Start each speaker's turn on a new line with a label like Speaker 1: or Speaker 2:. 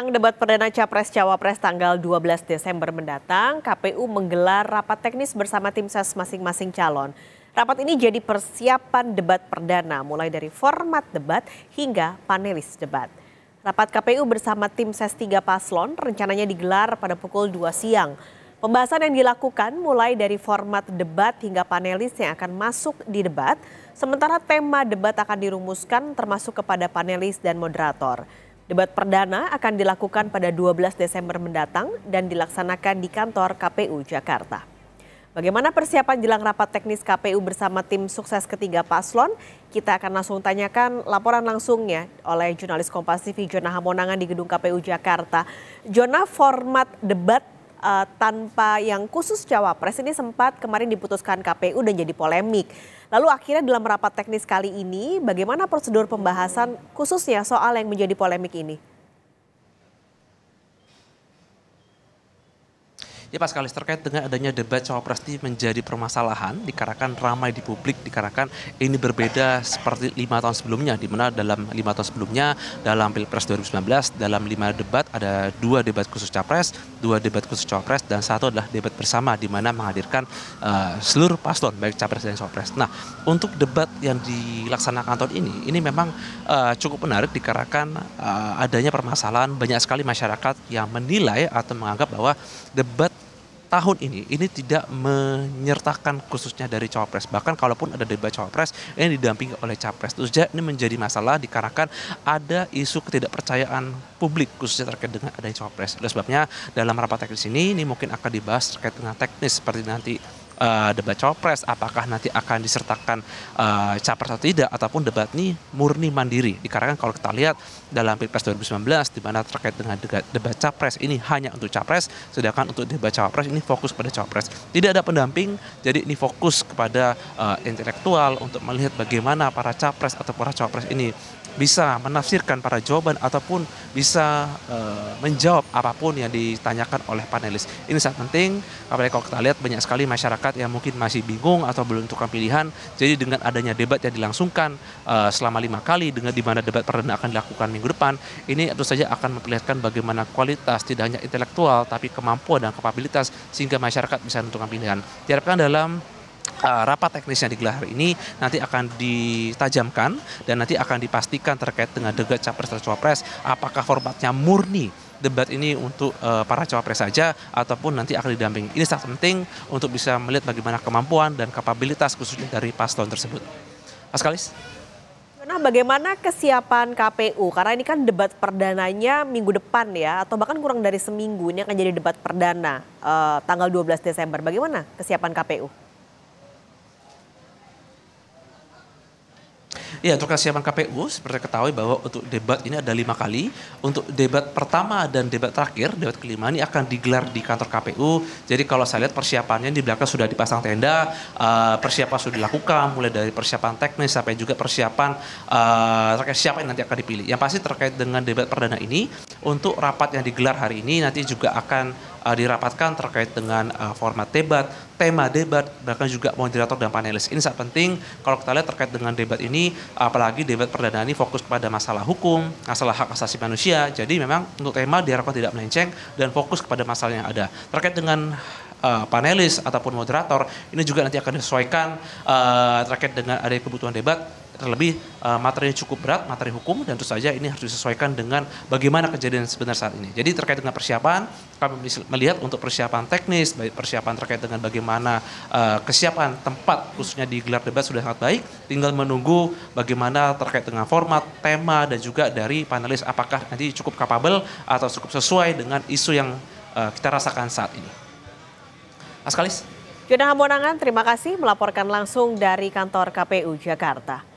Speaker 1: Jelang debat perdana Capres-Cawapres tanggal 12 Desember mendatang, KPU menggelar rapat teknis bersama tim ses masing-masing calon. Rapat ini jadi persiapan debat perdana mulai dari format debat hingga panelis debat. Rapat KPU bersama tim ses 3 paslon rencananya digelar pada pukul 2 siang. Pembahasan yang dilakukan mulai dari format debat hingga panelis yang akan masuk di debat, sementara tema debat akan dirumuskan termasuk kepada panelis dan moderator. Debat perdana akan dilakukan pada 12 Desember mendatang dan dilaksanakan di kantor KPU Jakarta. Bagaimana persiapan jelang rapat teknis KPU bersama tim sukses ketiga paslon? Kita akan langsung tanyakan laporan langsungnya oleh jurnalis Kompas TV Jona Hamonangan di Gedung KPU Jakarta. Jona, format debat tanpa yang khusus Cawapres ini sempat kemarin diputuskan KPU dan jadi polemik. Lalu akhirnya dalam rapat teknis kali ini bagaimana prosedur pembahasan khususnya soal yang menjadi polemik ini?
Speaker 2: Ya Pak Skalis, terkait dengan adanya debat Cawapres ini menjadi permasalahan, dikarenakan ramai di publik, dikarenakan ini berbeda seperti 5 tahun sebelumnya, di mana dalam 5 tahun sebelumnya, dalam Pilpres 2019, dalam 5 debat ada 2 debat khusus Capres, 2 debat khusus Cawapres, dan 1 adalah debat bersama, di mana menghadirkan seluruh paslon, baik Capres dan Cawapres. Nah, untuk debat yang dilaksanakan tahun ini memang cukup menarik, dikarenakan adanya permasalahan banyak sekali masyarakat yang menilai atau menganggap bahwa debat tahun ini tidak menyertakan khususnya dari Cawapres. Bahkan kalaupun ada debat Cawapres, ini didampingi oleh Capres. Terus ini menjadi masalah dikarenakan ada isu ketidakpercayaan publik khususnya terkait dengan adanya Cawapres. Oleh sebabnya dalam rapat teknis ini mungkin akan dibahas terkait dengan teknis seperti nanti debat Cawapres, apakah nanti akan disertakan Capres atau tidak, ataupun debat ini murni mandiri. Dikarenakan kalau kita lihat dalam Pilpres 2019, di mana terkait dengan debat Capres ini hanya untuk Capres, sedangkan untuk debat Cawapres ini fokus pada Cawapres. Tidak ada pendamping, jadi ini fokus kepada intelektual untuk melihat bagaimana para Capres atau para Cawapres ini bisa menafsirkan para jawaban ataupun bisa menjawab apapun yang ditanyakan oleh panelis. Ini sangat penting, apalagi kalau kita lihat banyak sekali masyarakat yang mungkin masih bingung atau belum menentukan pilihan. Jadi dengan adanya debat yang dilangsungkan selama 5 kali, dengan di mana debat perdana akan dilakukan minggu depan, ini tentu saja akan memperlihatkan bagaimana kualitas tidak hanya intelektual tapi kemampuan dan kapabilitas sehingga masyarakat bisa menentukan pilihan. Diharapkan dalam rapat teknis yang digelar hari ini nanti akan ditajamkan dan nanti akan dipastikan terkait dengan debat Capres dan Cawapres, apakah formatnya murni debat ini untuk para Cawapres saja ataupun nanti akan didampingi. Ini sangat penting untuk bisa melihat bagaimana kemampuan dan kapabilitas khususnya dari paslon tersebut. Mas Kalis.
Speaker 1: Nah, bagaimana kesiapan KPU? Karena ini kan debat perdananya minggu depan ya, atau bahkan kurang dari seminggu ini akan jadi debat perdana tanggal 12 Desember. Bagaimana kesiapan KPU?
Speaker 2: Ya, untuk kesiapan KPU, seperti ketahui bahwa untuk debat ini ada 5 kali. Untuk debat pertama dan debat terakhir, debat kelima ini akan digelar di kantor KPU. Jadi kalau saya lihat persiapannya di belakang sudah dipasang tenda, persiapan sudah dilakukan, mulai dari persiapan teknis sampai juga persiapan terkait siapa yang nanti akan dipilih. Yang pasti terkait dengan debat perdana ini, untuk rapat yang digelar hari ini nanti juga akan dirapatkan terkait dengan format debat, tema debat, bahkan juga moderator dan panelis. Ini sangat penting kalau kita lihat terkait dengan debat ini, apalagi debat perdana ini fokus kepada masalah hukum, masalah hak asasi manusia. Jadi memang untuk tema diharapkan tidak melenceng dan fokus kepada masalah yang ada. Terkait dengan panelis ataupun moderator, ini juga nanti akan disesuaikan terkait dengan adanya kebutuhan debat. Terlebih materinya cukup berat, materi hukum, dan tentu saja ini harus disesuaikan dengan bagaimana kejadian sebenar saat ini. Jadi terkait dengan persiapan, kami melihat untuk persiapan teknis, baik persiapan terkait dengan bagaimana kesiapan tempat khususnya di gelar debat sudah sangat baik. Tinggal menunggu bagaimana terkait dengan format, tema, dan juga dari panelis apakah nanti cukup kapabel atau cukup sesuai dengan isu yang kita rasakan saat ini. Mas Kalis.
Speaker 1: Jona Hamonangan, terima kasih melaporkan langsung dari kantor KPU Jakarta.